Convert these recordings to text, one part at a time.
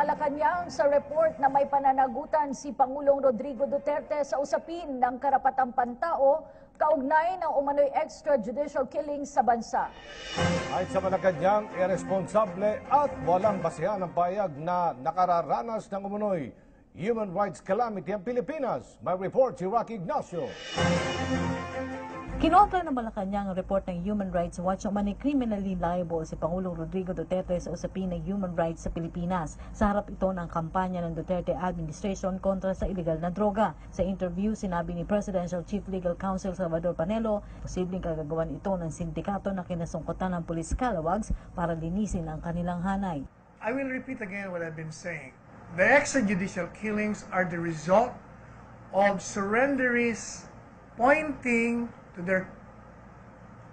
Malacanang sa report na may pananagutan si Pangulong Rodrigo Duterte sa usapin ng karapatang pantao kaugnay ng umano'y extrajudicial killings sa bansa. Ay sa Malacanang, irresponsable at walang basehan ang payag na nakararanas ng umano'y human rights calamity ang Pilipinas. May report si Rocky Ignacio. Kinontra ng Malacanang ang report ng Human Rights Watch na umano'y criminally liable si Pangulong Rodrigo Duterte sa usapin ng human rights sa Pilipinas. Sa harap ito ng kampanya ng Duterte administration kontra sa iligal na droga. Sa interview, sinabi ni Presidential Chief Legal Counsel Salvador Panelo, posibleng kagagawan ito ng sindikato na kinasungkutan ng Police Calawags para linisin ang kanilang hanay. I will repeat again what I've been saying. The extrajudicial killings are the result of surrenderies pointing to their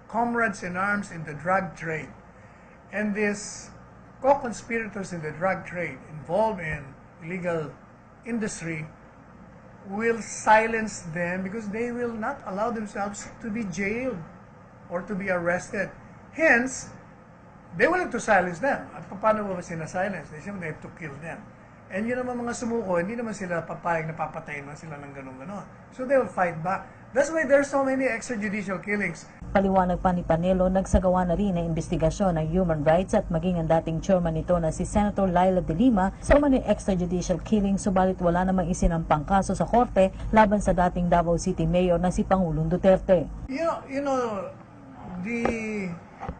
comrades in arms in the drug trade. And these co-conspirators in the drug trade involved in illegal industry will silence them because they will not allow themselves to be jailed or to be arrested. Hence, they will have to silence them. At paano ba sinasilence? They have to kill them. And yun naman mga sumuko, hindi naman sila papayag na papatayin man sila ng ganun-ganon. So they will fight back. That's why there's so many extrajudicial killings. Paliwanag pa ni Panelo, nagsagawa na rin ng investigasyon ng human rights at maging ang dating chairman nito na si Senator Laila de Lima sa umano'y extrajudicial killing, subalit wala namang isinampang kaso sa korte laban sa dating Davao City Mayor na si Pangulong Duterte. You know, the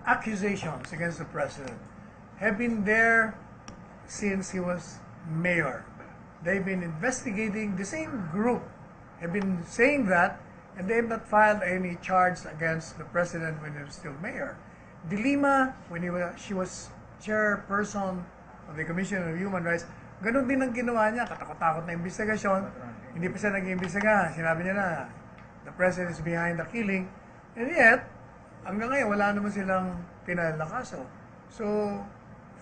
accusations against the president have been there since he was mayor. They've been investigating, the same group have been saying that, and they have not filed any charge against the president when he was still mayor. De Lima, when she was chairperson of the Commission on Human Rights, ganun din ang ginawa niya, katakot-takot na investigasyon. Hindi pa siya nag-iimbestiga. Sinabi niya na, the president is behind the killing. And yet, hanggang ngayon, wala naman silang pinahal na kaso. So,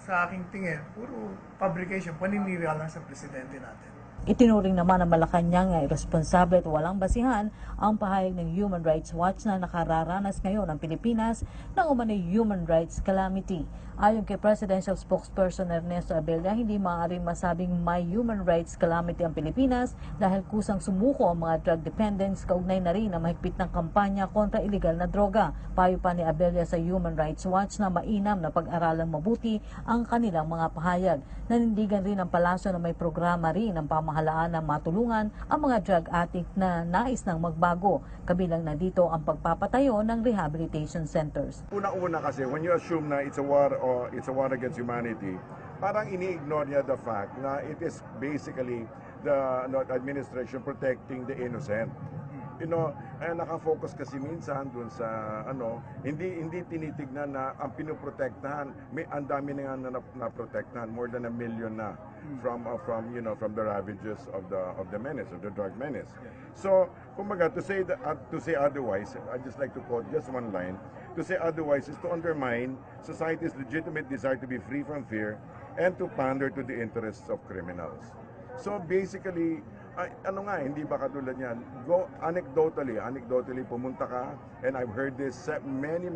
sa aking tingin, puro fabrication, paninira lang sa presidente natin. Itinuring naman ng Malacanang ay irresponsable at walang basihan ang pahayag ng Human Rights Watch na nakararanas ngayon ang Pilipinas ng umano'y human rights calamity. Ayon kay Presidential Spokesperson Ernesto Abella, hindi maaaring masabing may human rights calamity ang Pilipinas dahil kusang sumuko ang mga drug dependents, kaugnay na rin ang mahigpit ng kampanya kontra iligal na droga. Payo pa ni Abella sa Human Rights Watch na mainam na pag-aralang mabuti ang kanilang mga pahayag. Nanindigan rin ang palasyo na may programa rin ang pamahalaan na matulungan ang mga drug addict na nais nang magbago. Kabilang na dito ang pagpapatayo ng rehabilitation centers. Una-una kasi, when you assume na it's a war against humanity, parang ini-ignore niya the fact na it is basically the administration protecting the innocent. You know, nakafocus kasi minsan dun sa hindi tinitignan na ang pinoprotektahan, may ang dami na nga na protektahan, more than 1 million na from the ravages of the menace, of the drug menace. So, kumbaga, to say otherwise, I just like to quote just one line. To say otherwise is to undermine society's legitimate desire to be free from fear and to pander to the interests of criminals. So basically, hindi ba katulad yan? Go anecdotally, pumunta ka, and I've heard this many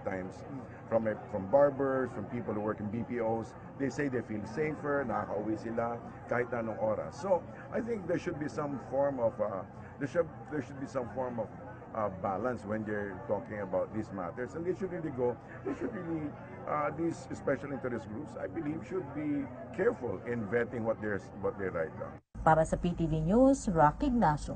times from barbers, from people who work in BPOs. They say they feel safer, nakaka-uwi sila kahit anong oras. So I think there should be some form of balance when they're talking about these matters, and these special interest groups, I believe, should be careful in vetting what they write down. Para sa PTV News, Rocky Ignacio.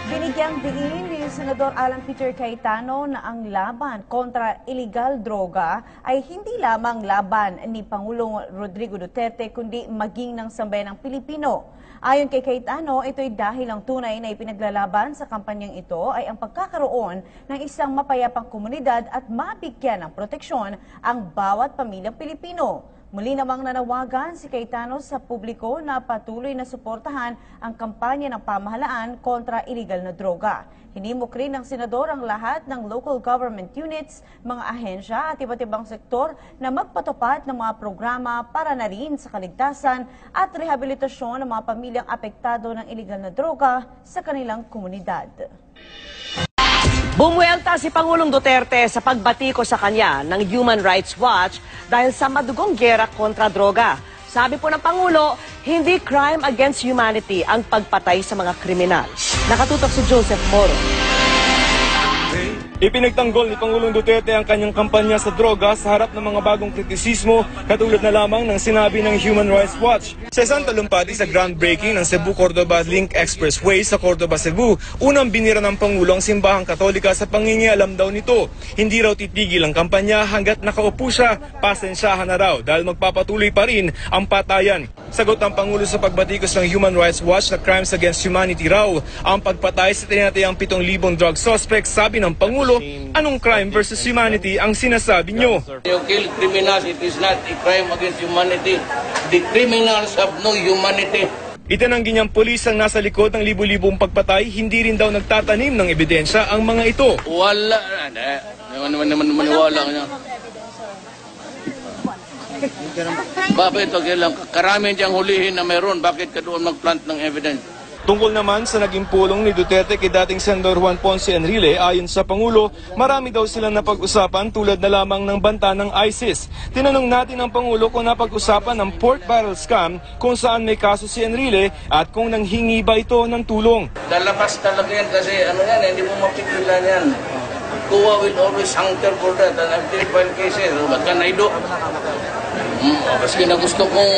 Binigyang diin ni Senador Alan Peter Cayetano na ang laban kontra iligal droga ay hindi lamang laban ni Pangulong Rodrigo Duterte kundi maging ng sambayanang Pilipino. Ayon kay Cayetano, ito'y dahil ang tunay na ipinaglalaban sa kampanyang ito ay ang pagkakaroon ng isang mapayapang komunidad at mabigyan ng proteksyon ang bawat pamilyang Pilipino. Muli namang nanawagan si Cayetano sa publiko na patuloy na suportahan ang kampanya ng pamahalaan kontra iligal na droga. Hinimok rin ng senador ang lahat ng local government units, mga ahensya at iba't ibang sektor na magpatupad ng mga programa para na rin sa kaligtasan at rehabilitasyon ng mga pamilyang apektado ng iligal na droga sa kanilang komunidad. Bumuelta si Pangulong Duterte sa pagbatiko sa kanya ng Human Rights Watch dahil sa madugong giyera kontra droga. Sabi po ng Pangulo, hindi crime against humanity ang pagpatay sa mga kriminal. Nakatutok si Joseph Moro. Ipinagtanggol ni Pangulong Duterte ang kanyang kampanya sa droga sa harap ng mga bagong kritisismo katulad na lamang ng sinabi ng Human Rights Watch. Sa isang talumpati sa groundbreaking ng Cebu-Cordova Link Expressway sa Cordova, Cebu, unang binira ng Pangulo ang simbahang Katolika sa pangingialam daw nito. Hindi raw titigil ang kampanya hanggat nakaupo siya, pasensyahan na raw dahil magpapatuloy pa rin ang patayan. Sagot ng Pangulo sa pagbatikos ng Human Rights Watch na crimes against humanity raw ang pagpatay sa tinatayang 7,000 drug suspects. Sabi ng Pangulo, anong crime versus humanity ang sinasabi nyo? You kill criminals, it is not a crime against humanity. The criminals have no humanity. Itinanggi niyang pulis ang nasa likod ng libu-libong pagpatay, hindi rin daw nagtatanim ng ebidensya ang mga ito. Wala. Naman maniwala ka niya. Bakit ito kailang karami diyang hulihin na meron? Bakit ka doon mag-plant ng evidence? Tungkol naman sa naging pulong ni Duterte kay dating Senador Juan Ponce Enrile, ayon sa Pangulo, marami daw silang napag-usapan tulad na lamang ng banta ng ISIS. Tinanong natin ang Pangulo kung napag-usapan ng pork barrel scam, kung saan may kaso si Enrile at kung nanghingi ba ito ng tulong. Lalabas talaga yan kasi ano yan, hindi mo mapigilan yan. Kuwa will always hunter for that and I've did file cases. Ba't ka naido? Kasi na gusto kong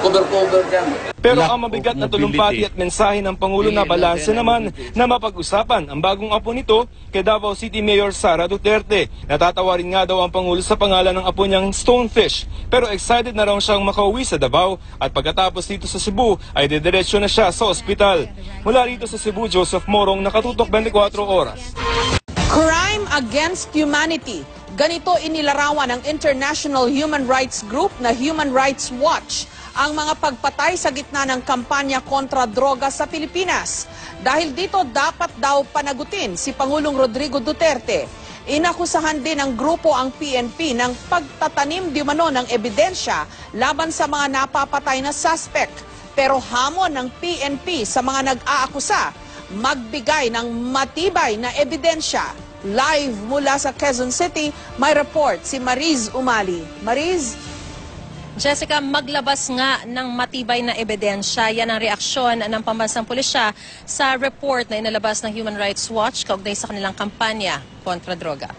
cover-cover dyan. Pero ang mabigat na tulumpati at mensahe ng Pangulo na balanse naman na mapag-usapan ang bagong apo nito kay Davao City Mayor Sara Duterte. Natatawarin nga daw ang Pangulo sa pangalan ng apo niyang Stonefish. Pero excited na raw siyang makauwi sa Davao at pagkatapos dito sa Cebu ay didiretso na siya sa ospital. Mula rito sa Cebu, Joseph Morong, Nakatutok 24 Oras. Crime against humanity. Ganito inilarawan ng International Human Rights Group na Human Rights Watch ang mga pagpatay sa gitna ng kampanya kontra droga sa Pilipinas. Dahil dito dapat daw panagutin si Pangulong Rodrigo Duterte. Inakusahan din ng grupo ang PNP ng pagtatanim di umano ng ebidensya laban sa mga napapatay na suspect. Pero hamon ng PNP sa mga nag-aakusa, magbigay ng matibay na ebidensya. Live mula sa Quezon City, may report si Mariz Umali. Mariz? Jessica, maglabas nga ng matibay na ebidensya. Yan ang reaksyon ng pambansang pulisya sa report na inalabas ng Human Rights Watch kaugnay sa kanilang kampanya kontra droga.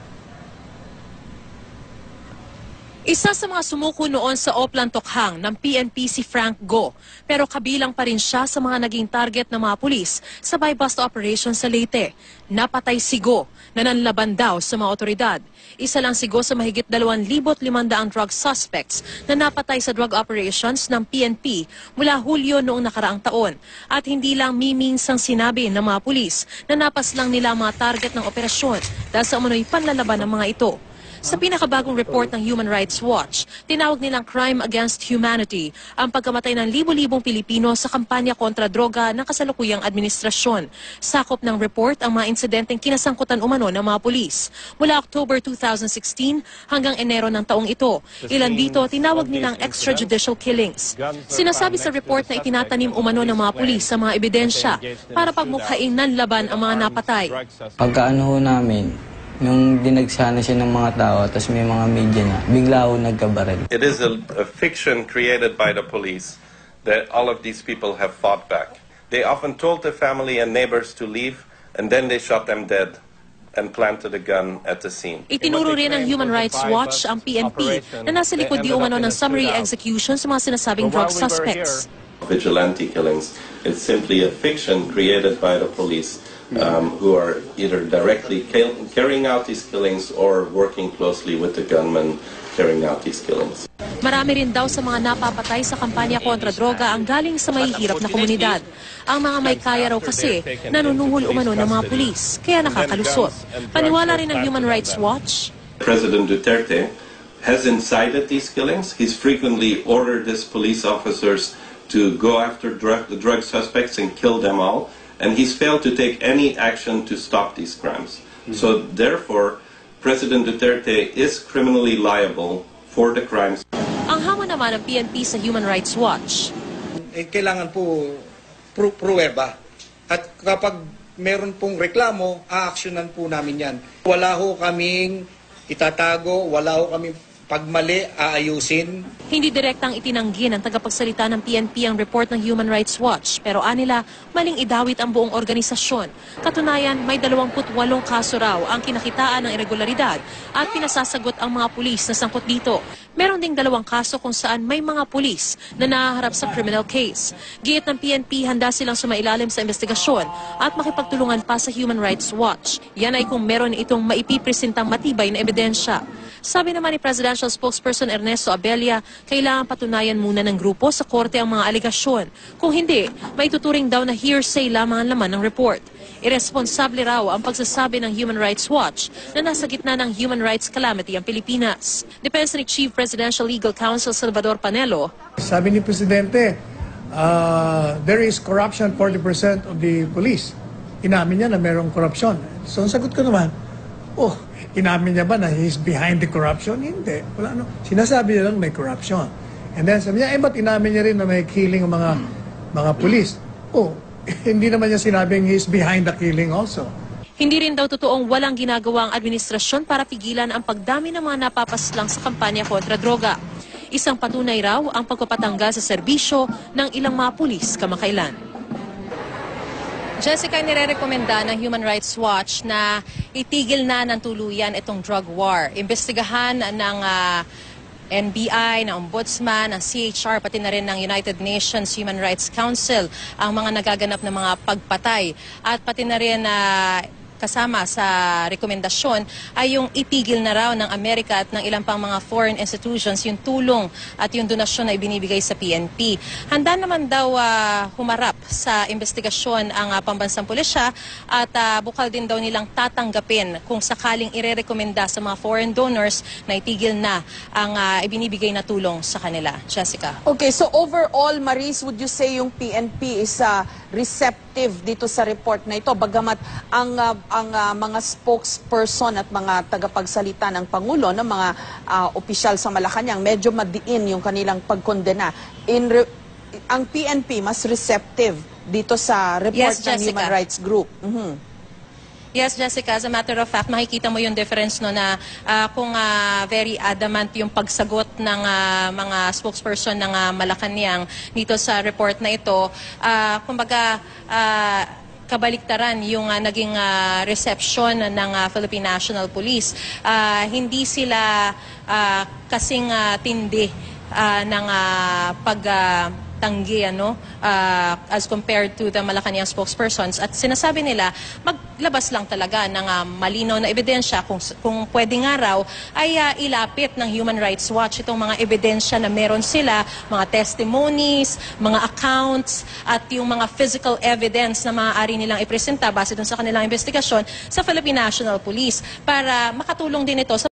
Isa sa mga sumuko noon sa Oplan Tokhang ng PNP si Frank Go, pero kabilang pa rin siya sa mga naging target ng mga pulis sa buy-bust operation sa Leyte. Napatay si Go na nanlaban daw sa mga otoridad. Isa lang si Go sa mahigit 2,500 drug suspects na napatay sa drug operations ng PNP mula Hulyo noong nakaraang taon. At hindi lang miminsang sinabi ng mga pulis na napas lang nila mga target ng operasyon dahil sa umano'y panlalaban ng mga ito. Sa pinakabagong report ng Human Rights Watch, tinawag nilang crime against humanity ang pagkamatay ng libo-libong Pilipino sa kampanya kontra droga ng kasalukuyang administrasyon. Sakop ng report ang mga insidenteng kinasangkutan umano ng mga pulis. Mula October 2016 hanggang Enero ng taong ito, ilan dito tinawag nilang extrajudicial killings. Sinasabi sa report na itinatanim umano ng mga pulis sa mga ebidensya para pagmukhaing nanlaban ang mga napatay. Pagkaano ho namin, nung dinagsana siya ng mga tao, tapos may mga media na, bigla ako nagkabaril. It is a fiction created by the police that all of these people have fought back. They often told their family and neighbors to leave, and then they shot them dead and planted a gun at the scene. Itinuro rin ng Human Rights Watch ang PNP na nasa likod di umano ng summary execution sa mga sinasabing drug suspects. Vigilante killings, it's simply a fiction created by the police. Who are either directly carrying out these killings or working closely with the gunmen carrying out these killings. Marami rin daw sa mga napapatay sa kampanya kontra droga ang galing sa mahihirap na komunidad. Ang mga may kaya raw kasi nanunuhol umano ng mga pulis, kaya nakakalusot. Paniwala rin ng Human Rights Watch, President Duterte has incited these killings. He's frequently ordered his police officers to go after the drug suspects and kill them all. And he's failed to take any action to stop these crimes. So therefore, President Duterte is criminally liable for the crimes. Ang hamon naman ng PNP sa Human Rights Watch, kailangan po pruweba. At kapag meron pong reklamo, aaksyonan po namin yan. Wala ho kaming itatago, wala ho kaming Pag mali, aayusin. Hindi direktang itinanggi ng tagapagsalita ng PNP ang report ng Human Rights Watch, pero anila maling idawit ang buong organisasyon. Katunayan, may 28 kaso raw ang kinakitaan ng irregularidad at pinasasagot ang mga pulis na sangkot dito. Meron ding 2 kaso kung saan may mga pulis na nahaharap sa criminal case. Giit ng PNP, handa silang sumailalim sa investigasyon at makipagtulungan pa sa Human Rights Watch. Yan ay kung meron itong maipipresentang matibay na ebidensya. Sabi naman ni Presidential Spokesperson Ernesto Abella, kailangan patunayan muna ng grupo sa korte ang mga aligasyon. Kung hindi, maituturing daw na hearsay lamang ang laman ng report. Irresponsable raw ang pagsasabi ng Human Rights Watch na nasa gitna ng human rights calamity ang Pilipinas. Depensa ni Chief Presidential Legal Counsel Salvador Panelo. Sabi ni Presidente, there is corruption 40% of the police. Inamin niya na mayroong corruption. So, ang sagot ko naman, inamin niya ba na he's behind the corruption? Hindi. Wala, no. Sinasabi niya lang may corruption. And then sabi niya, ba't inamin niya rin na may killing ng mga police? Hindi naman niya sinabing he's behind the killing also. Hindi rin daw totoong walang ginagawa ang administrasyon para pigilan ang pagdami ng mga napapaslang sa kampanya kontra droga. Isang patunay raw ang pagpapatanggal sa serbisyo ng ilang mga pulis kamakailan. Jessica, nirerekomenda ng Human Rights Watch na itigil na ng tuluyan itong drug war. Imbestigahan ng NBI, ng Ombudsman, ng CHR, pati na rin ng United Nations Human Rights Council ang mga nagaganap na mga pagpatay. At pati na rin kasama sa rekomendasyon ay yung itigil na raw ng Amerika at ng ilang pang mga foreign institutions yung tulong at yung donasyon na ibinibigay sa PNP. Handa naman daw humarap sa investigasyon ang pambansang pulisya at bukal din daw nilang tatanggapin kung sakaling irerekomenda sa mga foreign donors na itigil na ang ibinibigay na tulong sa kanila. Jessica. Okay, so overall, Maris, would you say yung PNP is receptive dito sa report na ito? Bagamat ang mga spokesperson at mga tagapagsalita ng Pangulo, ng mga opisyal sa Malacanang, medyo madiin yung kanilang pagkondena. Ang PNP mas receptive dito sa report ng Human Rights Group. Yes, Jessica, as a matter of fact, makikita mo yung difference no na kung very adamant yung pagsagot ng mga spokesperson ng Malacanang dito sa report na ito. Kumbaga, kabaliktaran yung naging reception ng Philippine National Police. Hindi sila kasing tindi ng pagtanggi as compared to the Malacanang spokespersons. At sinasabi nila, maglabas lang talaga ng malinaw na ebidensya kung pwede nga raw ay ilapit ng Human Rights Watch itong mga ebidensya na meron sila, mga testimonies, mga accounts, at yung mga physical evidence na maaari nilang ipresenta base dun sa kanilang investigasyon sa Philippine National Police para makatulong din ito sa